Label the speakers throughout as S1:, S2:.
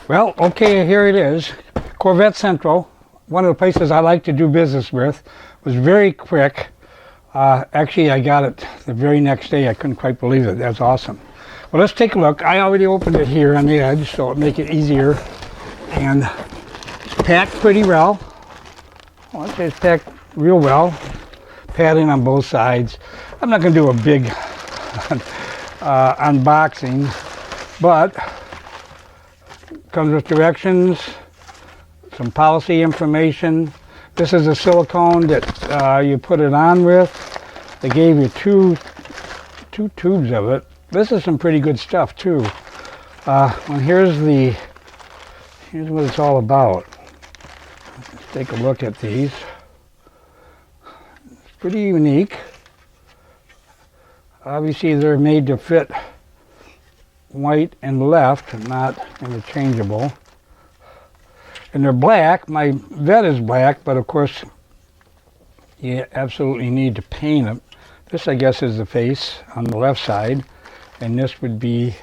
S1: Well, okay, here it is. Corvette Central, one of the places I like to do business with, was very quick. Actually, I got it the very next day. I couldn't quite believe it. That's awesome. Well, let's take a look. I already opened it here on the edge, so it'll make it easier. And it's packed pretty well. Well, I'd say it's packed real well. Padding on both sides. I'm not going to do a big unboxing, but comes with directions, some policy information. This is a silicone that you put it on with. They gave you two tubes of it. This is some pretty good stuff too. And here's what it's all about. Let's take a look at these. It's pretty unique. Obviously they're made to fit right and left, not interchangeable. And they're black. My Vette is black, but of course you absolutely need to paint it. This, I guess, is the face on the left side, and this would be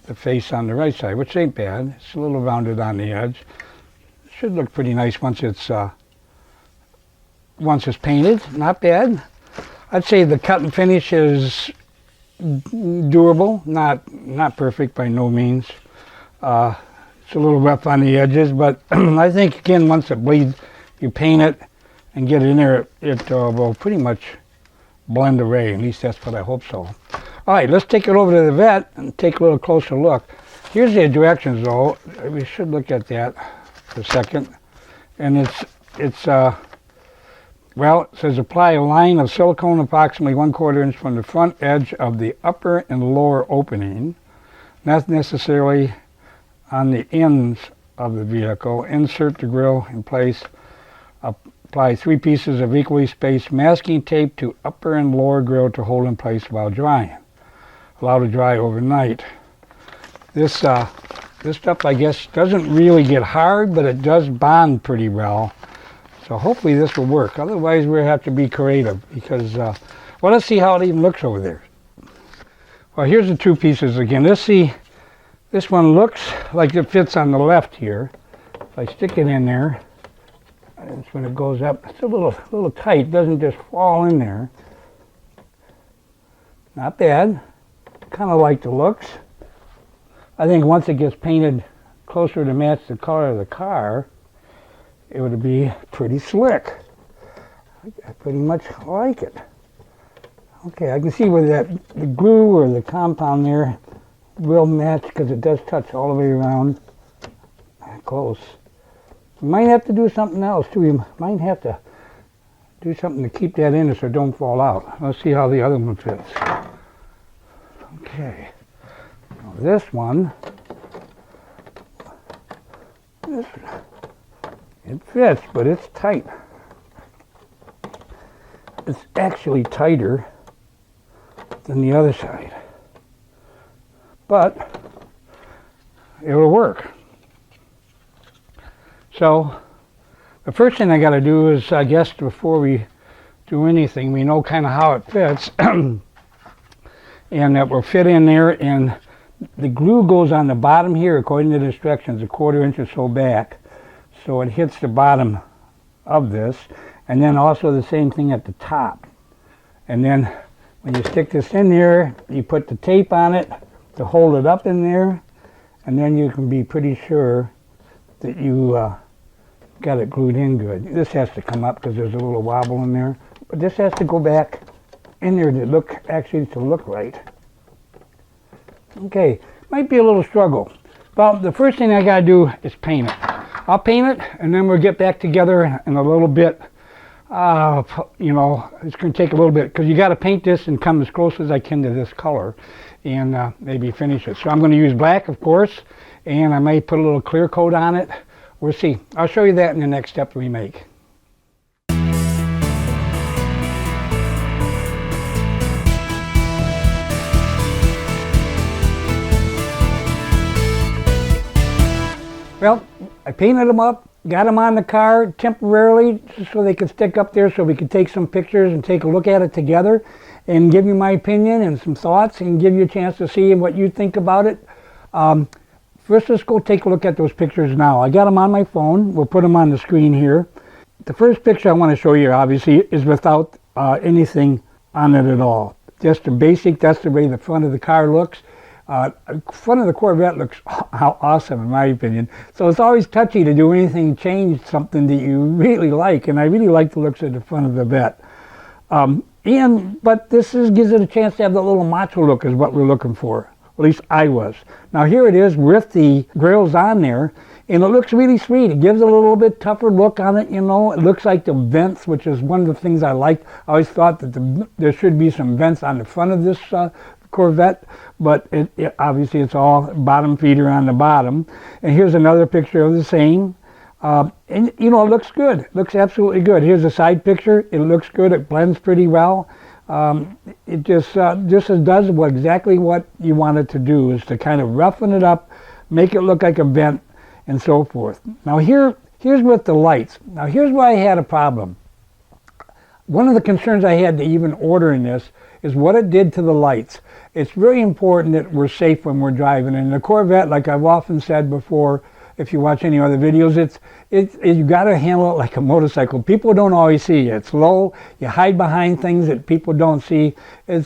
S1: the face on the right side, which ain't bad. It's a little rounded on the edge. It should look pretty nice once it's painted. Not bad. I'd say the cut and finish is doable, not perfect by no means. It's a little rough on the edges, but I think again once it bleeds, you paint it and get it in there, it will pretty much blend away. At least that's what I hope so. All right, let's take it over to the Vette and take a little closer look. Here's the directions though. We should look at that for a second. And well, it says apply a line of silicone approximately 1/4 inch from the front edge of the upper and lower opening, not necessarily on the ends of the vehicle. Insert the grill in place. Apply 3 pieces of equally spaced masking tape to upper and lower grill to hold in place while drying. Allow to dry overnight. This stuff, I guess, doesn't really get hard, but it does bond pretty well. So hopefully this will work. Otherwise, we'll have to be creative because, well, let's see how it even looks over there. Well, here's the 2 pieces again. Let's see. This one looks like it fits on the left here. If I stick it in there, that's when it goes up. It's a little tight. It doesn't just fall in there. Not bad. Kind of like the looks. I think once it gets painted closer to match the color of the car, it would be pretty slick. I pretty much like it. Okay, I can see where the glue or the compound there will match because it does touch all the way around. Close. You might have to do something else too. You might have to do something to keep that in so it don't fall out. Let's see how the other one fits. Okay. Now this one, it fits, but it's tight. It's actually tighter than the other side. But it'll work. So the first thing I got to do is, I guess, before we do anything, we know kind of how it fits. And that will fit in there, and the glue goes on the bottom here according to the instructions, 1/4 inch or so back. So it hits the bottom of this, and then also the same thing at the top. And then when you stick this in there, you put the tape on it to hold it up in there, and then you can be pretty sure that you got it glued in good. This has to come up because there's a little wobble in there, but this has to go back in there to look right. Okay, might be a little struggle. Well, the first thing I got to do is paint it. I'll paint it, and then we'll get back together in a little bit. You know, it's going to take a little bit because you got to paint this and come as close as I can to this color, and maybe finish it. So I'm going to use black, of course, and I may put a little clear coat on it. We'll see. I'll show you that in the next step we make. Well, I painted them up, got them on the car temporarily so they could stick up there so we could take some pictures and take a look at it together and give you my opinion and some thoughts and give you a chance to see what you think about it. First, let's go take a look at those pictures now. I got them on my phone. We'll put them on the screen here. The first picture I want to show you, obviously, is without anything on it at all. Just a basic, that's the way the front of the car looks. Front of the Corvette looks awesome in my opinion. So it's always touchy to do anything, change something that you really like, and I really like the looks of the front of the Vette. But this gives it a chance to have the little macho look is what we're looking for. At least I was. Now here it is with the grills on there, and it looks really sweet. It gives it a little bit tougher look on it, you know. It looks like the vents, which is one of the things I liked. I always thought that there should be some vents on the front of this Corvette, but obviously it's all bottom feeder on the bottom. And here's another picture of the same. And you know, it looks good. It looks absolutely good. Here's a side picture. It looks good. It blends pretty well. It just does exactly what you want it to do, is to kind of roughen it up, make it look like a vent, and so forth. Now here's with the lights. Now here's where I had a problem. One of the concerns I had to even ordering this is what it did to the lights. It's very important that we're safe when we're driving. And the Corvette, like I've often said before, if you watch any other videos, you got to handle it like a motorcycle. People don't always see you. It's low. You hide behind things that people don't see.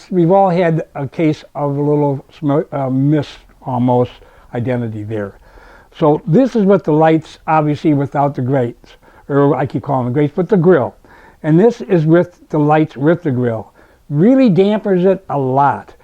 S1: We've all had a case of a little almost identity there. So this is with the lights, obviously without the grates, or I keep calling them grates, but the grill. And this is with the lights with the grill. Really dampers it a lot.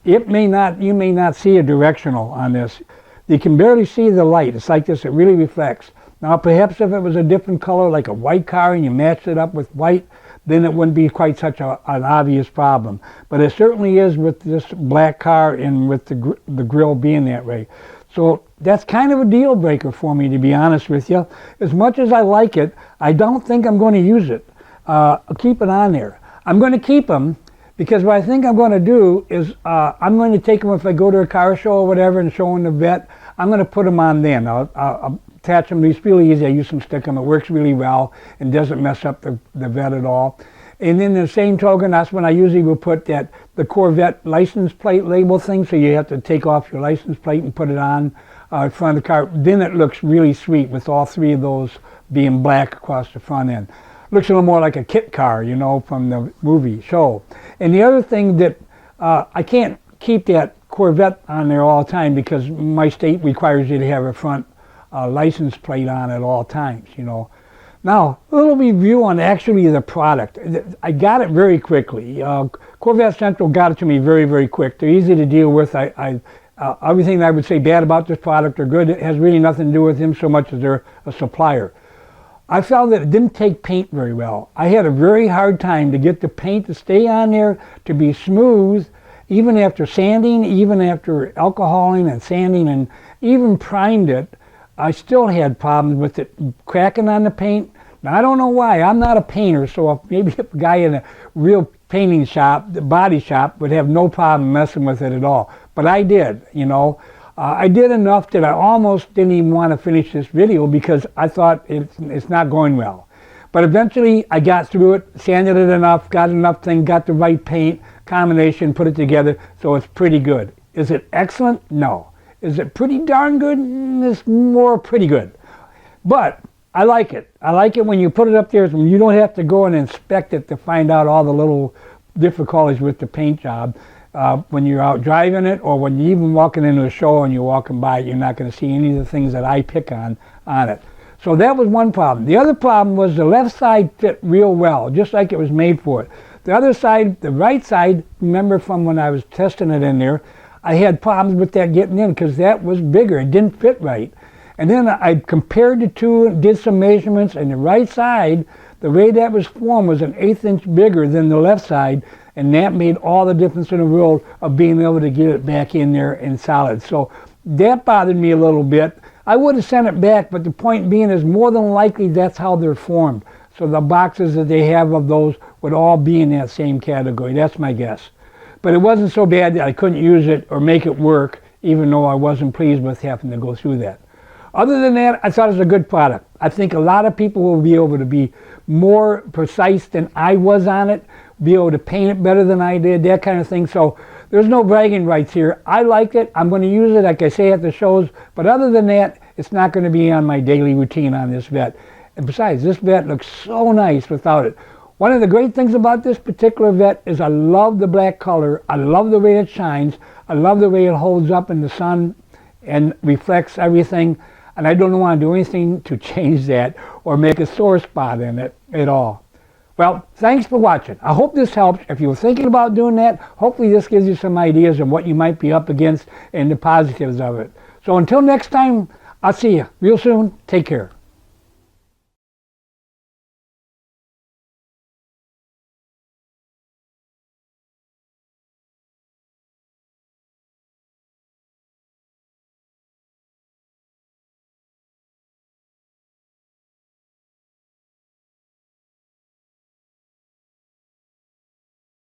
S1: You may not see a directional on this. You can barely see the light. It's like this, it really reflects. Now perhaps if it was a different color, like a white car, and you matched it up with white, then it wouldn't be quite such an obvious problem. But it certainly is with this black car and with the grill being that way. So that's kind of a deal breaker for me, to be honest with you. As much as I like it, I don't think I'm going to use it. I'll keep it on there. I'm going to keep them because what I think I'm going to do is I'm going to take them if I go to a car show or whatever and show them the Vette. I'm going to put them on then. I'll attach them. It's really easy. I use some stick them. It works really well and doesn't mess up the Vette at all. And then the same token, that's when I usually will put the Corvette license plate label thing, so you have to take off your license plate and put it on in front of the car. Then it looks really sweet with all three of those being black across the front end. Looks a little more like a kit car, you know, from the movie show. And the other thing that I can't keep that Corvette on there all the time because my state requires you to have a front license plate on at all times, you know. Now, a little review on actually the product. I got it very quickly. Corvette Central got it to me very, very quick. They're easy to deal with. Everything I would say bad about this product or good, it has really nothing to do with them so much as they're a supplier. I found that it didn't take paint very well. I had a very hard time to get the paint to stay on there, to be smooth, even after sanding, even after alcoholing and sanding and even primed it. I still had problems with it cracking on the paint. Now, I don't know why. I'm not a painter, so maybe a guy in a real painting shop, the body shop, would have no problem messing with it at all. But I did, you know. I did enough that I almost didn't even want to finish this video because I thought it's not going well. But eventually I got through it, sanded it enough, got enough thing, got the right paint combination, put it together, so it's pretty good. Is it excellent? No. Is it pretty darn good? It's more pretty good. But I like it. I like it when you put it up there, you don't have to go and inspect it to find out all the little difficulties with the paint job. When you're out driving it, or when you're even walking into a show and you're walking by it, you're not going to see any of the things that I pick on it. So that was one problem. The other problem was the left side fit real well, just like it was made for it. The other side, the right side, remember from when I was testing it in there, I had problems with that getting in because that was bigger. It didn't fit right. And then I compared the two, did some measurements, and the right side, the way that was formed was an 1/8 inch bigger than the left side, and that made all the difference in the world of being able to get it back in there in solid. So that bothered me a little bit. I would have sent it back, but the point being is more than likely that's how they're formed. So the boxes that they have of those would all be in that same category. That's my guess. But it wasn't so bad that I couldn't use it or make it work, even though I wasn't pleased with having to go through that. Other than that, I thought it was a good product. I think a lot of people will be able to be more precise than I was on it, be able to paint it better than I did, that kind of thing. So there's no bragging rights here. I like it. I'm going to use it, like I say, at the shows. But other than that, it's not going to be on my daily routine on this Vette. And besides, this Vette looks so nice without it. One of the great things about this particular Vette is I love the black color. I love the way it shines. I love the way it holds up in the sun and reflects everything. And I don't want to do anything to change that or make a sore spot in it at all. Well, thanks for watching. I hope this helps. If you're thinking about doing that, hopefully this gives you some ideas on what you might be up against and the positives of it. So until next time, I'll see you real soon. Take care.